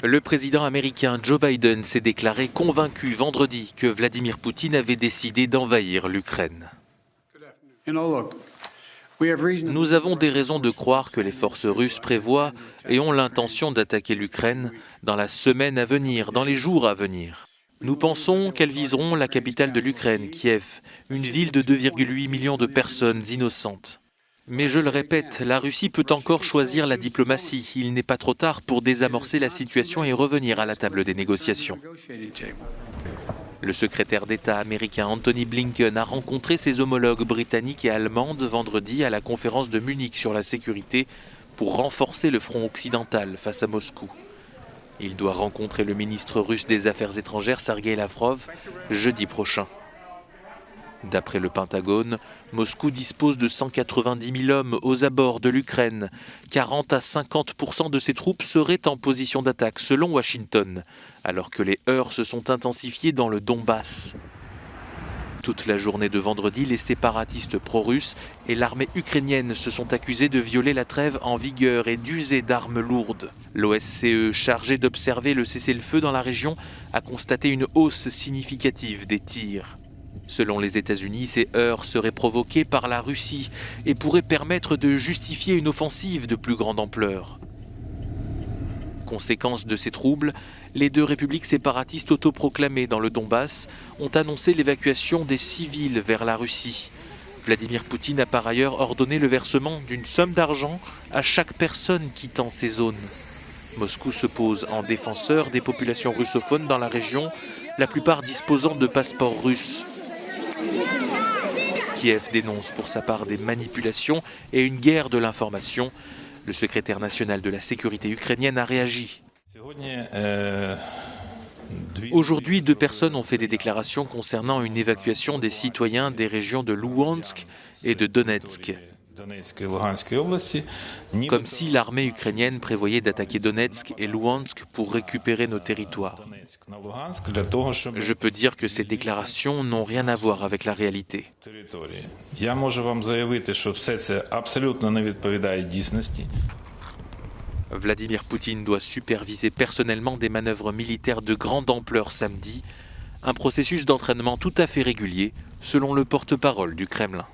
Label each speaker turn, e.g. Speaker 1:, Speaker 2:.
Speaker 1: Le président américain Joe Biden s'est déclaré convaincu vendredi que Vladimir Poutine avait décidé d'envahir l'Ukraine. Nous avons des raisons de croire que les forces russes prévoient et ont l'intention d'attaquer l'Ukraine dans la semaine à venir, dans les jours à venir. Nous pensons qu'elles viseront la capitale de l'Ukraine, Kiev, une ville de 2,8 millions de personnes innocentes. Mais je le répète, la Russie peut encore choisir la diplomatie. Il n'est pas trop tard pour désamorcer la situation et revenir à la table des négociations. Le secrétaire d'État américain Anthony Blinken a rencontré ses homologues britanniques et allemandes vendredi à la conférence de Munich sur la sécurité pour renforcer le front occidental face à Moscou. Il doit rencontrer le ministre russe des Affaires étrangères Sergueï Lavrov jeudi prochain. D'après le Pentagone, Moscou dispose de 190 000 hommes aux abords de l'Ukraine. 40 à 50% de ses troupes seraient en position d'attaque, selon Washington, alors que les heurts se sont intensifiés dans le Donbass. Toute la journée de vendredi, les séparatistes pro-russes et l'armée ukrainienne se sont accusés de violer la trêve en vigueur et d'user d'armes lourdes. L'OSCE, chargé d'observer le cessez-le-feu dans la région, a constaté une hausse significative des tirs. Selon les États-Unis, ces heurts seraient provoqués par la Russie et pourraient permettre de justifier une offensive de plus grande ampleur. Conséquence de ces troubles, les deux républiques séparatistes autoproclamées dans le Donbass ont annoncé l'évacuation des civils vers la Russie. Vladimir Poutine a par ailleurs ordonné le versement d'une somme d'argent à chaque personne quittant ces zones. Moscou se pose en défenseur des populations russophones dans la région, la plupart disposant de passeports russes. Kiev dénonce pour sa part des manipulations et une guerre de l'information. Le secrétaire national de la sécurité ukrainienne a réagi. Aujourd'hui, 2 personnes ont fait des déclarations concernant une évacuation des citoyens des régions de Louhansk et de Donetsk. Comme si l'armée ukrainienne prévoyait d'attaquer Donetsk et Louhansk pour récupérer nos territoires. Je peux dire que ces déclarations n'ont rien à voir avec la réalité. Vladimir Poutine doit superviser personnellement des manœuvres militaires de grande ampleur samedi, un processus d'entraînement tout à fait régulier, selon le porte-parole du Kremlin.